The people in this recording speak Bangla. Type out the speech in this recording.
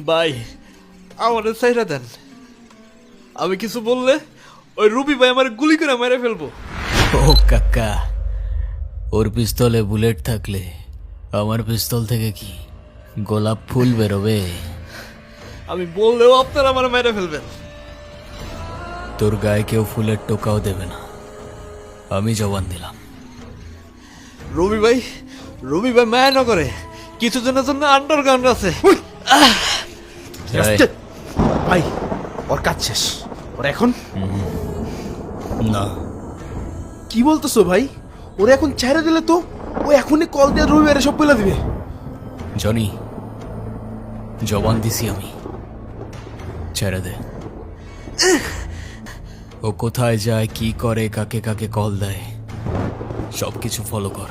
ভাই আমাদের চাইরা দেন, আমি কিছু বললে ওই রুবি ভাই আমার গুলি করে মেরে ফেলবো। ও কাকা, ওর পিস্তলে বুলেট থাকলে আমার পিস্তল থেকে কি গোলাপ ফুল বেরোবে? আমি বললেও আপনারা আমার মেরে ফেলবেন। তোর গায়ে কেউ ফুলের টোকাও দেবে না, আমি জবান দিলাম। রবি ভাই মায়া না করে কিছুদিনের জন্য আন্ডারগ্রাউন্ড আছে। এই, ভাই ওর কাজ শেষ, ওর এখন না, কি বলতেছো ভাই? ওরে এখন ছেড়ে দিলে তো ও এখনই কল দিয়ে রবিবারে সব বলে দিবে। জনি, জবান দিছি আমি, ছেড়ে দে। ও কোথায় যায়, কি করে, কাকে কাকে কল দেয়, সবকিছু ফলো কর।